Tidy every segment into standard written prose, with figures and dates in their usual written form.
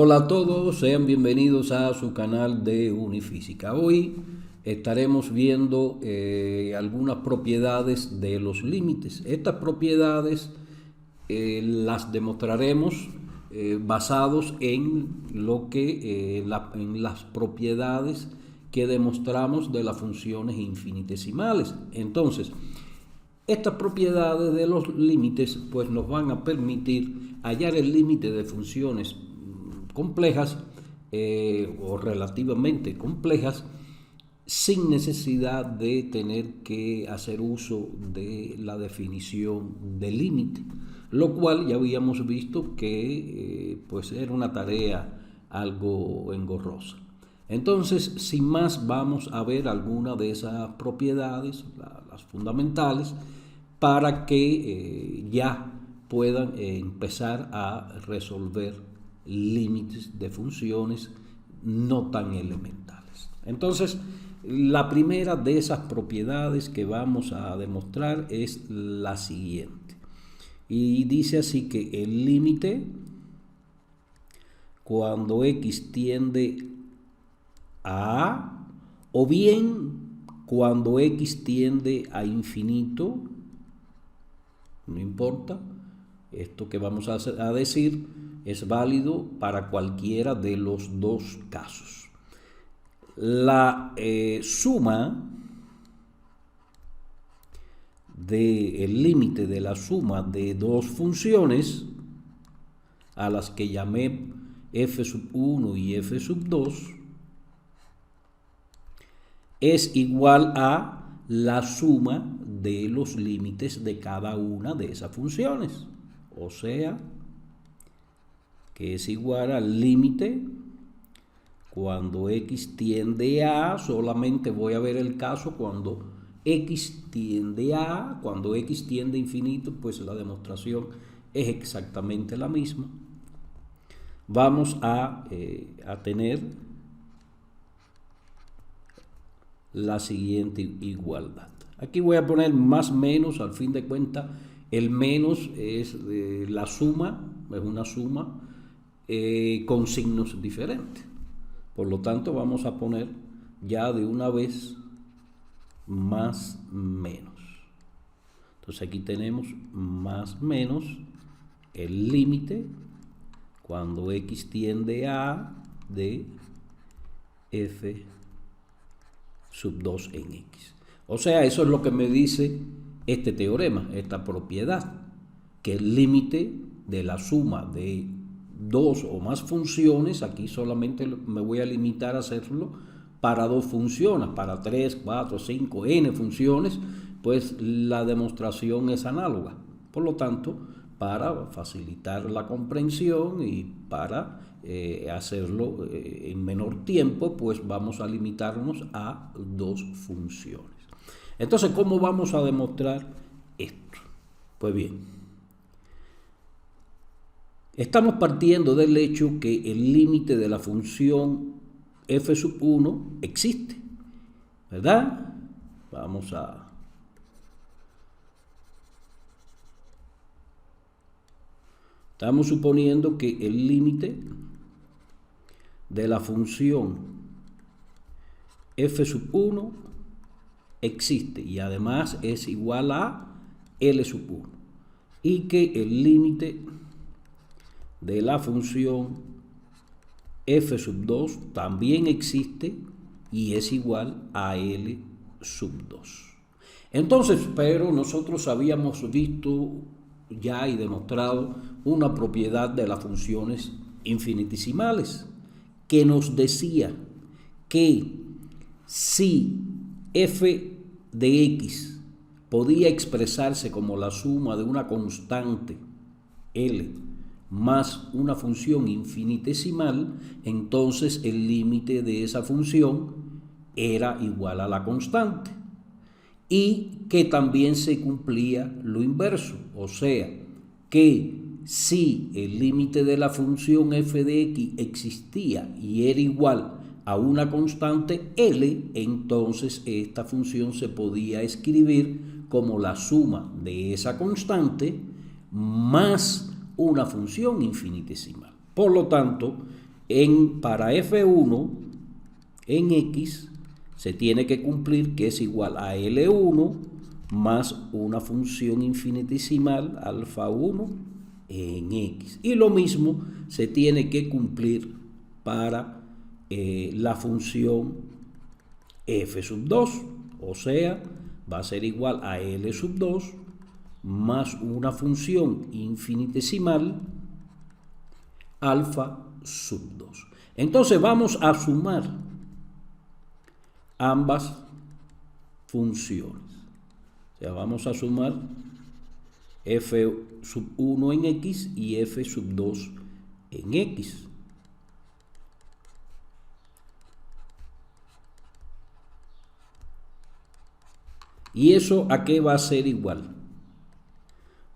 Hola a todos, sean bienvenidos a su canal de Unifísica. Hoy estaremos viendo algunas propiedades de los límites. Estas propiedades las demostraremos basados en en las propiedades que demostramos de las funciones infinitesimales. Entonces, estas propiedades de los límites pues nos van a permitir hallar el límite de funciones complejas o relativamente complejas sin necesidad de tener que hacer uso de la definición de límite, lo cual ya habíamos visto que pues era una tarea algo engorrosa. Entonces, sin más, vamos a ver algunas de esas propiedades, las fundamentales, para que ya puedan empezar a resolver límites de funciones no tan elementales. Entonces, la primera de esas propiedades que vamos a demostrar es la siguiente. Y dice así que el límite, cuando x tiende a A, o bien cuando x tiende a infinito, no importa, esto que vamos a decir es válido para cualquiera de los dos casos. La suma del límite de la suma de dos funciones, a las que llamé f1 y f2, es igual a la suma de los límites de cada una de esas funciones. O sea, que es igual al límite cuando x tiende a A. Solamente voy a ver el caso cuando x tiende a A. Cuando x tiende a infinito, pues la demostración es exactamente la misma. Vamos a tener la siguiente igualdad. Aquí voy a poner más menos, al fin de cuentas el menos es la suma, es una suma con signos diferentes. Por lo tanto, vamos a poner ya de una vez más menos. Entonces aquí tenemos más menos el límite cuando x tiende a A de f sub 2 en x. O sea, eso es lo que me dice este teorema, esta propiedad, que el límite de la suma de dos o más funciones, aquí solamente me voy a limitar a hacerlo para dos funciones, para 3, 4, 5, n funciones, pues la demostración es análoga. Por lo tanto, para facilitar la comprensión y para hacerlo en menor tiempo, pues vamos a limitarnos a dos funciones. Entonces, ¿cómo vamos a demostrar esto? Pues bien, estamos partiendo del hecho que el límite de la función f1 existe, ¿verdad? Estamos suponiendo que el límite de la función f1 existe y además es igual a L1, y que el límite de la función f2 también existe y es igual a L2. Entonces, pero nosotros habíamos visto ya y demostrado una propiedad de las funciones infinitesimales que nos decía que si f de x podía expresarse como la suma de una constante L más una función infinitesimal, entonces el límite de esa función era igual a la constante, y que también se cumplía lo inverso, o sea, que si el límite de la función f de x existía y era igual a una constante L, entonces esta función se podía escribir como la suma de esa constante más una función infinitesimal. Por lo tanto, Para F1 en X se tiene que cumplir que es igual a L1 más una función infinitesimal alfa 1 en X. Y lo mismo se tiene que cumplir para la función f sub 2, o sea, va a ser igual a L sub 2 más una función infinitesimal alfa sub 2. Entonces vamos a sumar ambas funciones. O sea, vamos a sumar f sub 1 en X y f sub 2 en X. ¿Y eso a qué va a ser igual?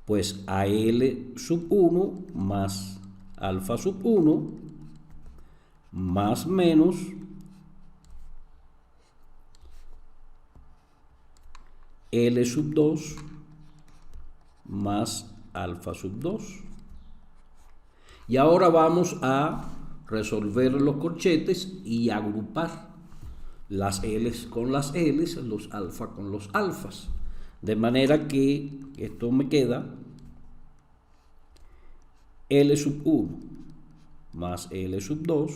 Pues a L sub 1 más alfa sub 1 más menos L sub 2 más alfa sub 2. Y ahora vamos a resolver los corchetes y agrupar las L's con las L's, los alfa con los alfas. De manera que esto me queda L sub 1 más L sub 2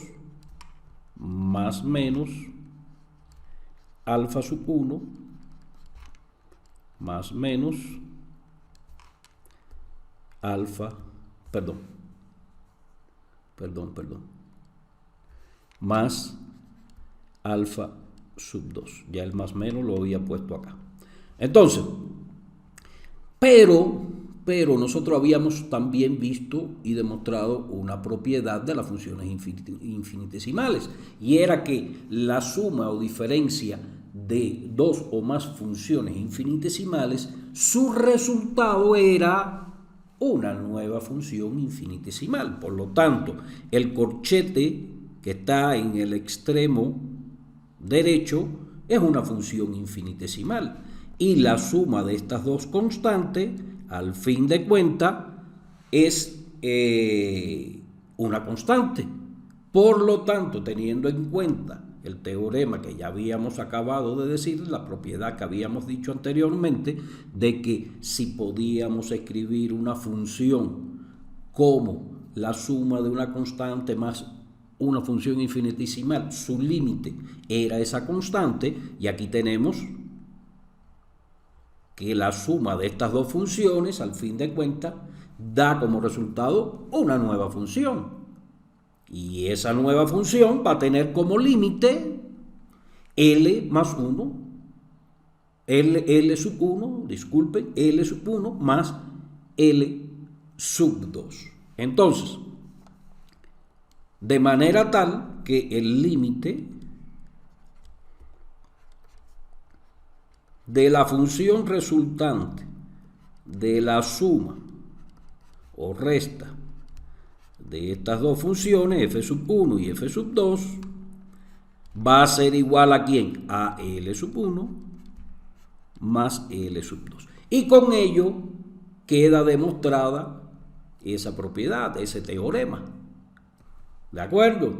más menos alfa sub 1 más menos alfa, más alfa sub 2. Ya el más menos lo había puesto acá. Entonces, pero nosotros habíamos también visto y demostrado una propiedad de las funciones infinitesimales, y era que la suma o diferencia de dos o más funciones infinitesimales, su resultado era una nueva función infinitesimal. Por lo tanto, el corchete que está en el extremo derecho es una función infinitesimal, y la suma de estas dos constantes, al fin de cuentas, es una constante. Por lo tanto, teniendo en cuenta el teorema que ya habíamos acabado de decir, la propiedad que habíamos dicho anteriormente, de que si podíamos escribir una función como la suma de una constante más una función infinitesimal, su límite era esa constante, y aquí tenemos que la suma de estas dos funciones, al fin de cuentas, da como resultado una nueva función. Y esa nueva función va a tener como límite L más 1, L sub 1, disculpen, L sub 1 más L sub 2. Entonces, de manera tal que el límite de la función resultante de la suma o resta de estas dos funciones, f sub 1 y f sub 2, va a ser igual ¿a quién? A L sub 1 más L sub 2. Y con ello queda demostrada esa propiedad, ese teorema. ¿De acuerdo?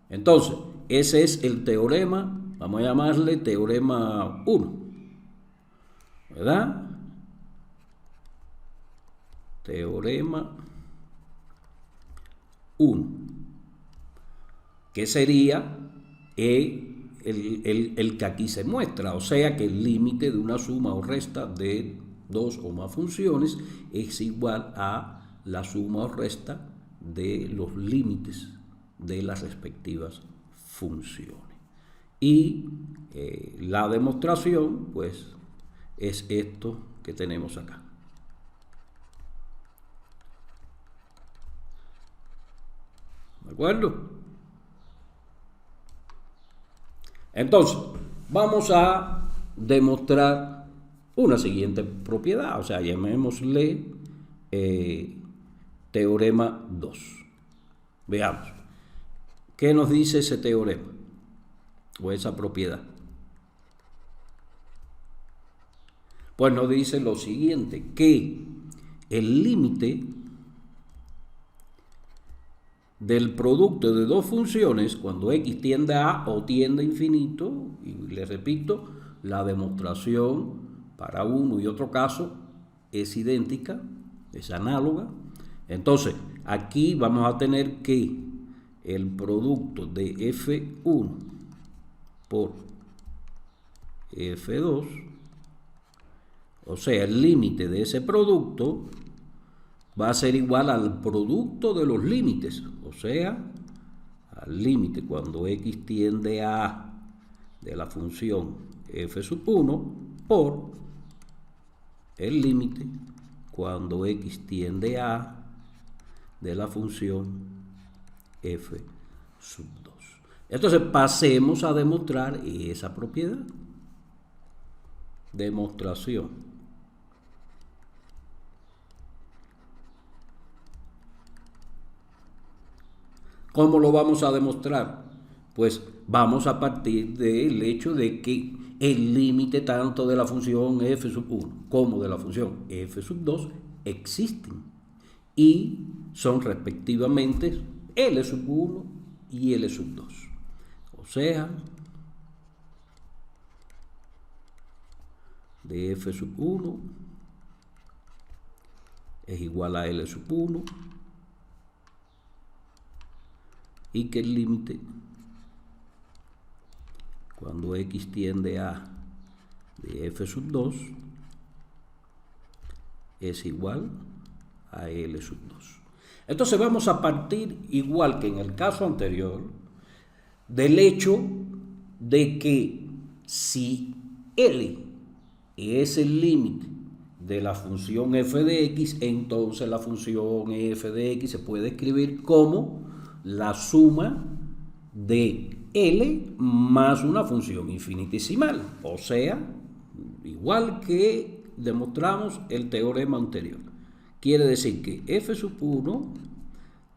Entonces, ese es el teorema, vamos a llamarle teorema 1. ¿Verdad? Teorema 1. Que sería el que aquí se muestra, o sea que el límite de una suma o resta de dos o más funciones es igual a la suma o resta de los límites de las respectivas funciones. Y la demostración, pues, es esto que tenemos acá. ¿De acuerdo? Entonces, vamos a demostrar una siguiente propiedad, o sea, llamémosle teorema 2. Veamos, ¿qué nos dice ese teorema o esa propiedad? Pues nos dice lo siguiente, que el límite del producto de dos funciones cuando x tiende a o tiende a infinito, y les repito, la demostración para uno y otro caso es idéntica, es análoga. Entonces, aquí vamos a tener que el producto de F1 por F2, o sea, el límite de ese producto va a ser igual al producto de los límites, o sea, al límite cuando x tiende a A de la función f1 por el límite cuando x tiende a A de la función f2. Entonces pasemos a demostrar esa propiedad. Demostración. ¿Cómo lo vamos a demostrar? Pues vamos a partir del hecho de que el límite tanto de la función f1 como de la función f2 existen y son respectivamente L1 y L2. O sea, de f1 es igual a L1 y que el límite cuando x tiende a de f2 es igual a L2. Entonces vamos a partir, igual que en el caso anterior, del hecho de que si L es el límite de la función f de x, entonces la función f de x se puede escribir como la suma de L más una función infinitesimal, o sea, igual que demostramos el teorema anterior. Quiere decir que f1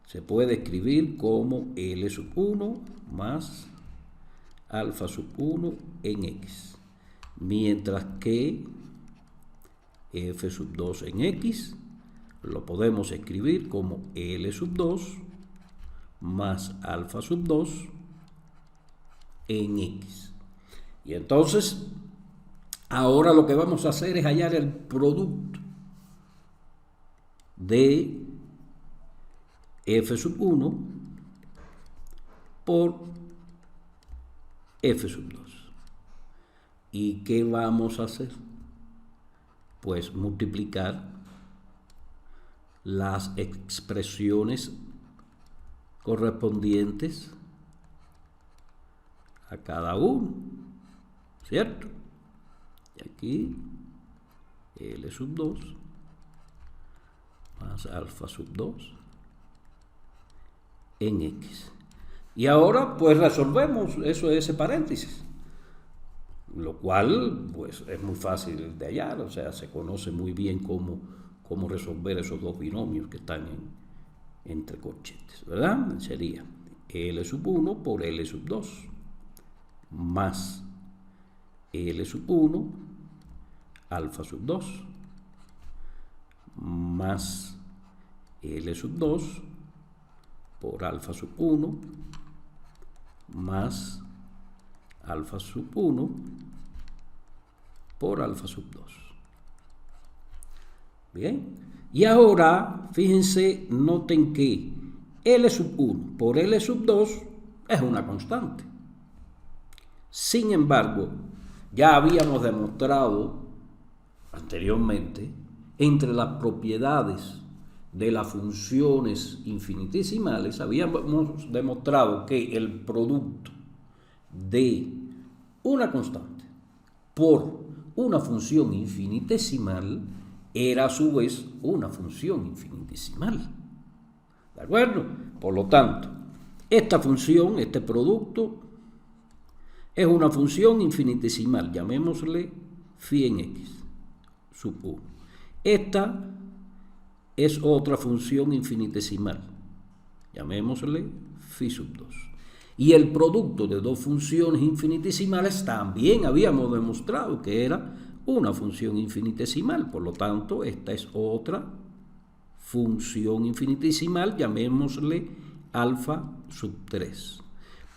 se puede escribir como L1 más alfa1 en x, mientras que f2 en x lo podemos escribir como L2 más alfa2 en x. Y entonces, ahora lo que vamos a hacer es hallar el producto de f1 por f2. ¿Y qué vamos a hacer? Pues multiplicar las expresiones correspondientes a cada uno, ¿cierto? Y aquí L2 más alfa2 en x. Y ahora pues resolvemos ese paréntesis, lo cual pues es muy fácil de hallar, o sea, se conoce muy bien cómo resolver esos dos binomios que están entre corchetes, ¿verdad? Sería L1 por L2 más L1 alfa2 más L2 por alfa1 más alfa1 por alfa2. Bien, y ahora fíjense, noten que L1 por L2 es una constante. Sin embargo, ya habíamos demostrado anteriormente entre las propiedades de las funciones infinitesimales, habíamos demostrado que el producto de una constante por una función infinitesimal era a su vez una función infinitesimal. ¿De acuerdo? Por lo tanto, esta función, este producto, es una función infinitesimal, llamémosle phi en x, sub 1. Esta es otra función infinitesimal, llamémosle phi sub 2. Y el producto de dos funciones infinitesimales también habíamos demostrado que era una función infinitesimal, por lo tanto, esta es otra función infinitesimal, llamémosle alfa sub 3.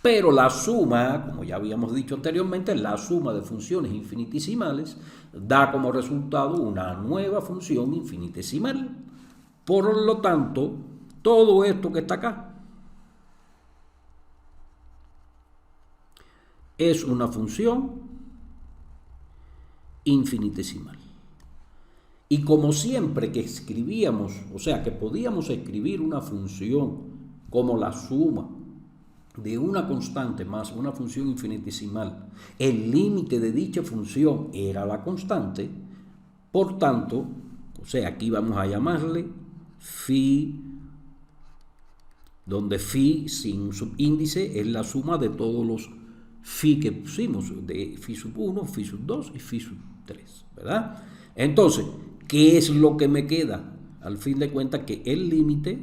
Pero la suma, como ya habíamos dicho anteriormente, la suma de funciones infinitesimales da como resultado una nueva función infinitesimal. Por lo tanto, todo esto que está acá es una función infinitesimal. Y como siempre que escribíamos, o sea, que podíamos escribir una función como la suma de una constante más una función infinitesimal, el límite de dicha función era la constante, por tanto, o sea, aquí vamos a llamarle phi, donde phi sin subíndice es la suma de todos los phi que pusimos, de phi sub 1, phi sub 2 y phi sub 3, ¿verdad? Entonces, ¿qué es lo que me queda? Al fin de cuentas, que el límite,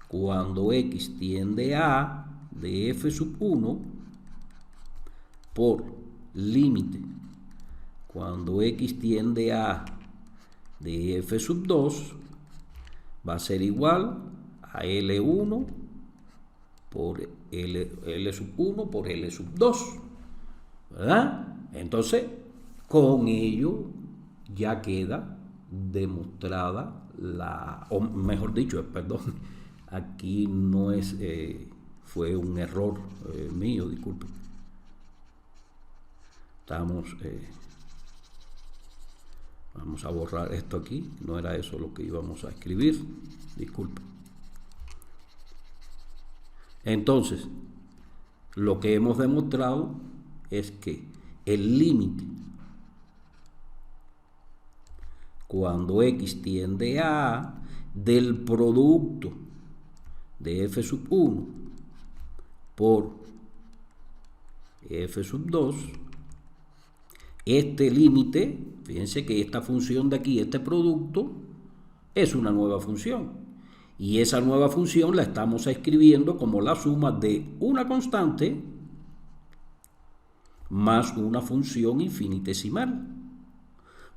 cuando x tiende a de f sub 1 por límite cuando x tiende a de f sub 2 va a ser igual a L1 por L sub 1 por L sub 2, ¿verdad? Entonces, con ello ya queda demostrada o mejor dicho, perdón, aquí no es, fue un error mío, disculpen. Vamos a borrar esto aquí, no era eso lo que íbamos a escribir, disculpen. Entonces, lo que hemos demostrado es que el límite cuando x tiende a del producto de f sub 1 por f sub 2, este límite, fíjense que esta función de aquí, este producto, es una nueva función. Y esa nueva función la estamos escribiendo como la suma de una constante más una función infinitesimal.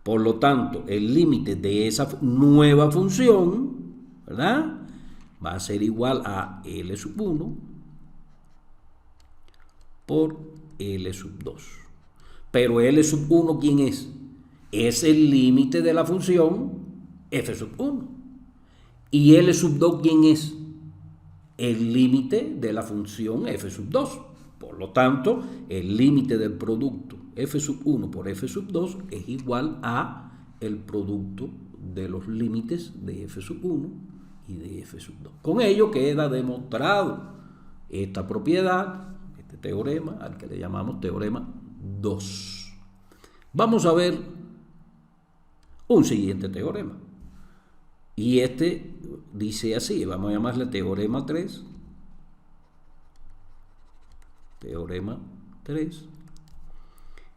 Por lo tanto, el límite de esa nueva función, ¿verdad?, va a ser igual a L sub 1 por L sub 2. Pero L sub 1, ¿quién es? Es el límite de la función f sub 1. ¿Y L sub 2 quién es? El límite de la función f sub 2. Por lo tanto, el límite del producto f sub 1 por f sub 2 es igual a el producto de los límites de f sub 1 y de f sub 2. Con ello queda demostrado esta propiedad, este teorema, al que le llamamos teorema 2. Vamos a ver un siguiente teorema. Y este dice así, vamos a llamarle teorema 3. Teorema 3.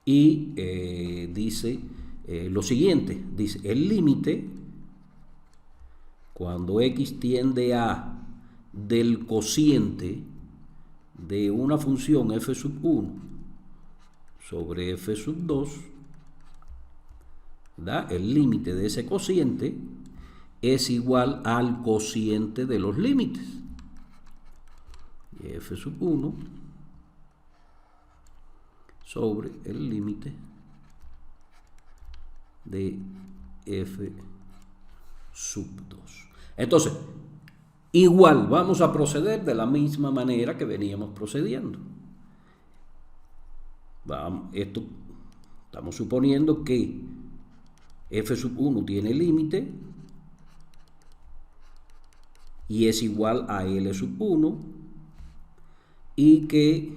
Y dice lo siguiente, dice el límite cuando x tiende a del cociente de una función f sub 1 sobre f sub 2, ¿verdad?, el límite de ese cociente es igual al cociente de los límites, f sub 1 sobre el límite de f sub 2. Entonces, igual vamos a proceder de la misma manera que veníamos procediendo. Estamos suponiendo que f sub 1 tiene límite y es igual a L sub 1 y que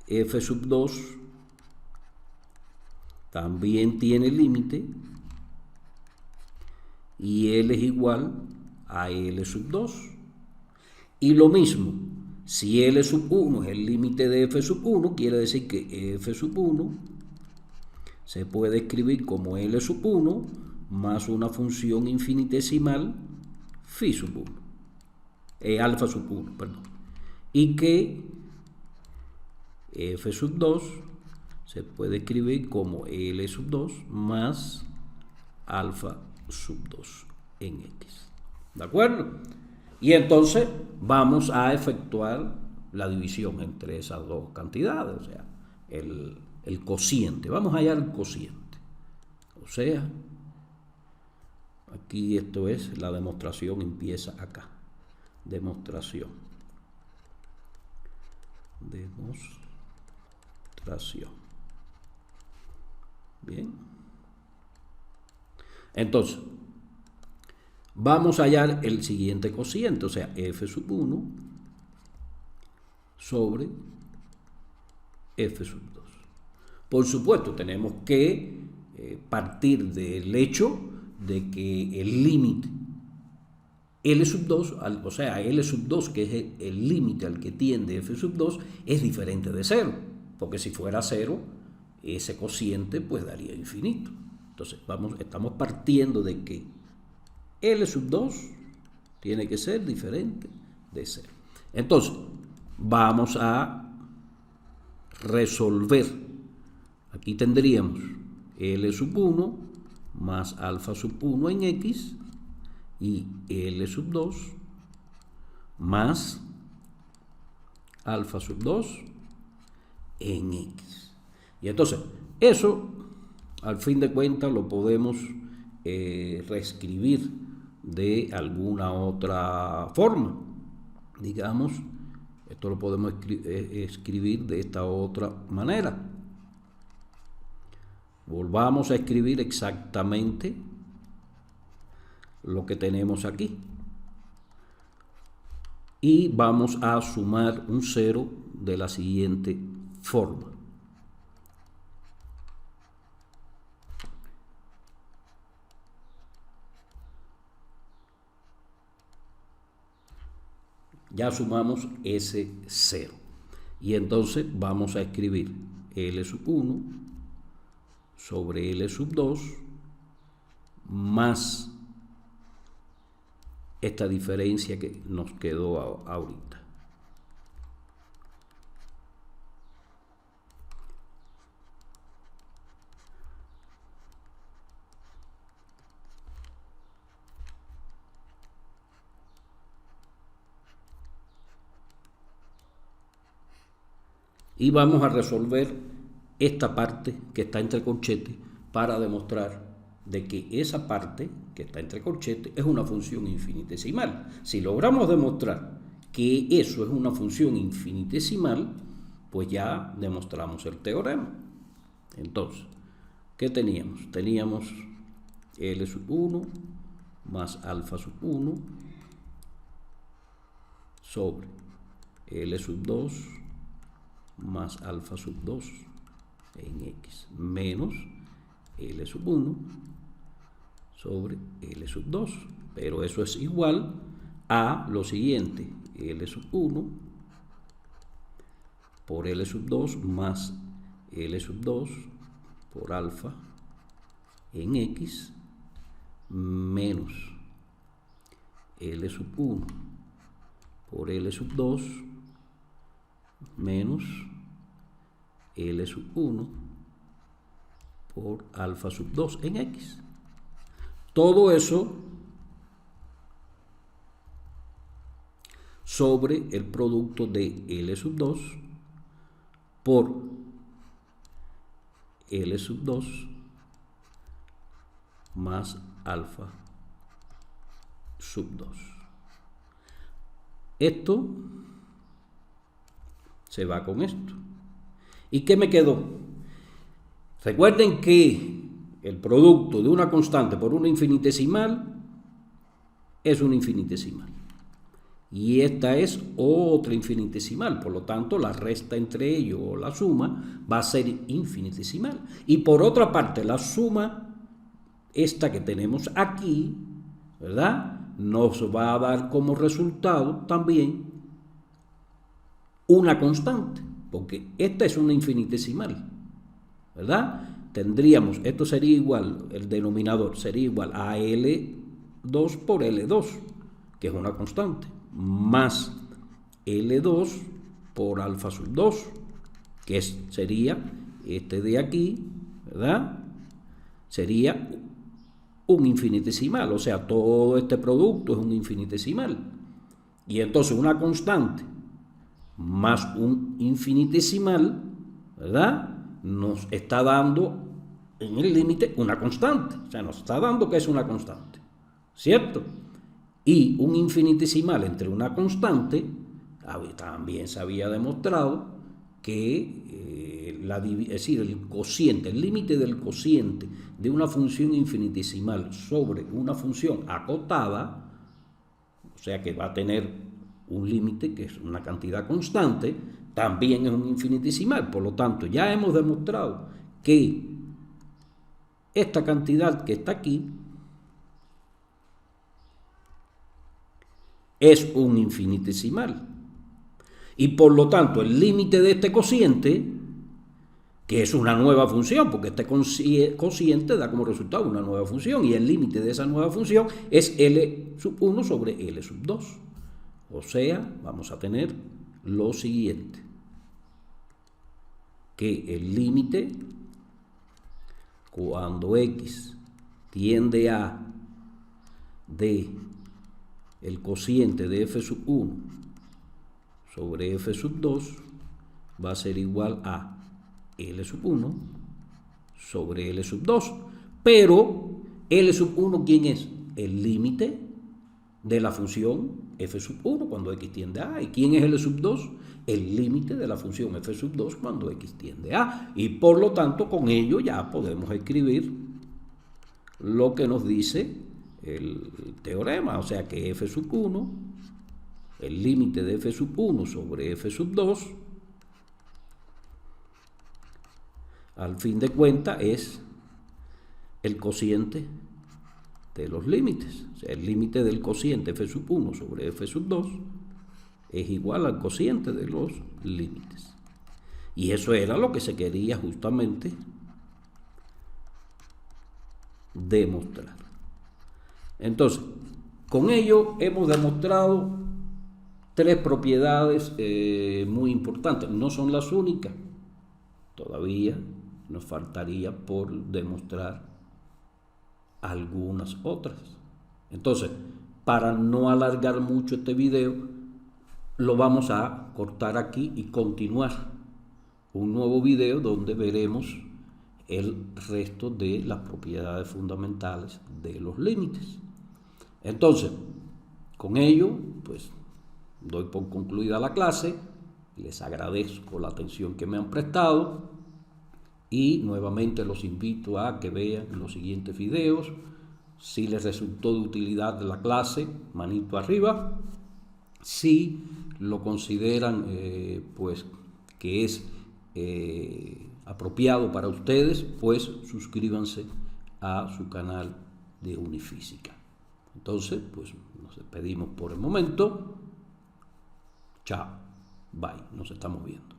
f sub 2 también tiene límite y L es igual a L sub 2. Y lo mismo, si L sub 1 es el límite de f sub 1, quiere decir que f sub 1 se puede escribir como L sub 1 más una función infinitesimal phi sub 1, alfa sub 1, perdón. Y que f sub 2 se puede escribir como L sub 2 más alfa sub 2 en x. ¿De acuerdo? Y entonces vamos a efectuar la división entre esas dos cantidades, o sea, el cociente. Vamos a hallar el cociente. O sea, aquí esto es, la demostración empieza acá. Demostración. Bien. Entonces, vamos a hallar el siguiente cociente, o sea, f sub 1 sobre f sub 2. Por supuesto, tenemos que partir del hecho de que el límite L sub 2, o sea, L sub 2, que es el límite al que tiende f sub 2, es diferente de 0, porque si fuera 0, ese cociente pues daría infinito. Entonces, estamos partiendo de que L sub 2 tiene que ser diferente de 0. Entonces, vamos a resolver. Aquí tendríamos L sub 1 más alfa sub 1 en X y L sub 2 más alfa sub 2 en X. Y entonces, eso, al fin de cuentas, lo podemos reescribir de alguna otra forma. Digamos, esto lo podemos escribir de esta otra manera. Volvamos a escribir exactamente lo que tenemos aquí. Y vamos a sumar un 0 de la siguiente forma. Ya sumamos ese 0. Y entonces vamos a escribir L sub 1 sobre L sub 2 más esta diferencia que nos quedó ahorita. Y vamos a resolver esta parte que está entre corchetes para demostrar de que esa parte que está entre corchetes es una función infinitesimal. Si logramos demostrar que eso es una función infinitesimal, pues ya demostramos el teorema. Entonces, ¿qué teníamos? Teníamos L sub 1 más alfa sub 1 sobre L sub 2 más alfa sub 2 en X menos L sub 1 sobre L sub 2. Pero eso es igual a lo siguiente, L sub 1 por L sub 2 más L sub 2 por alfa en X menos L sub 1 por L sub 2 menos L sub 1 por alfa sub 2 en X. Todo eso sobre el producto de L sub 2 por L sub 2 más alfa sub 2. Esto se va con esto. ¿Y qué me quedó? Recuerden que el producto de una constante por una infinitesimal es una infinitesimal. Y esta es otra infinitesimal. Por lo tanto, la resta entre ellos o la suma va a ser infinitesimal. Y por otra parte, la suma, esta que tenemos aquí, ¿verdad?, nos va a dar como resultado también una constante, porque esta es una infinitesimal, ¿verdad? Tendríamos, esto sería igual, el denominador sería igual a L2 por L2, que es una constante, más L2 por alfa sub 2, que sería este de aquí, ¿verdad? Sería un infinitesimal, o sea, todo este producto es un infinitesimal. Y entonces una constante más un infinitesimal, ¿verdad?, nos está dando en el límite una constante. O sea, nos está dando que es una constante, ¿cierto? Y un infinitesimal entre una constante, también se había demostrado que es decir, el cociente, el límite del cociente de una función infinitesimal sobre una función acotada, o sea que va a tener un límite que es una cantidad constante, también es un infinitesimal. Por lo tanto, ya hemos demostrado que esta cantidad que está aquí es un infinitesimal. Y por lo tanto, el límite de este cociente, que es una nueva función, porque este cociente da como resultado una nueva función, y el límite de esa nueva función es L sub 1 sobre L sub 2. O sea, vamos a tener lo siguiente, que el límite cuando x tiende a de el cociente de f sub 1 sobre f sub 2 va a ser igual a L sub 1 sobre L sub 2. Pero L sub 1, ¿quién es? El límite de la función f sub 1 cuando x tiende a. ¿Y quién es L sub 2? El límite de la función f sub 2 cuando x tiende a. Y por lo tanto, con ello ya podemos escribir lo que nos dice el teorema. O sea que f sub 1, el límite de f sub 1 sobre f sub 2, al fin de cuentas es el cociente de los límites. O sea, el límite del cociente f sub 1 sobre f sub 2 es igual al cociente de los límites. Y eso era lo que se quería justamente demostrar. Entonces, con ello hemos demostrado tres propiedades muy importantes. No son las únicas. Todavía nos faltaría por demostrar algunas otras. Entonces, para no alargar mucho este video, lo vamos a cortar aquí y continuar un nuevo video donde veremos el resto de las propiedades fundamentales de los límites. Entonces, con ello, pues doy por concluida la clase. Les agradezco la atención que me han prestado y nuevamente los invito a que vean los siguientes videos. Si les resultó de utilidad la clase, manito arriba. Si lo consideran pues que es apropiado para ustedes, pues suscríbanse a su canal de Unifísica. Entonces, pues nos despedimos por el momento. Chao, bye, nos estamos viendo.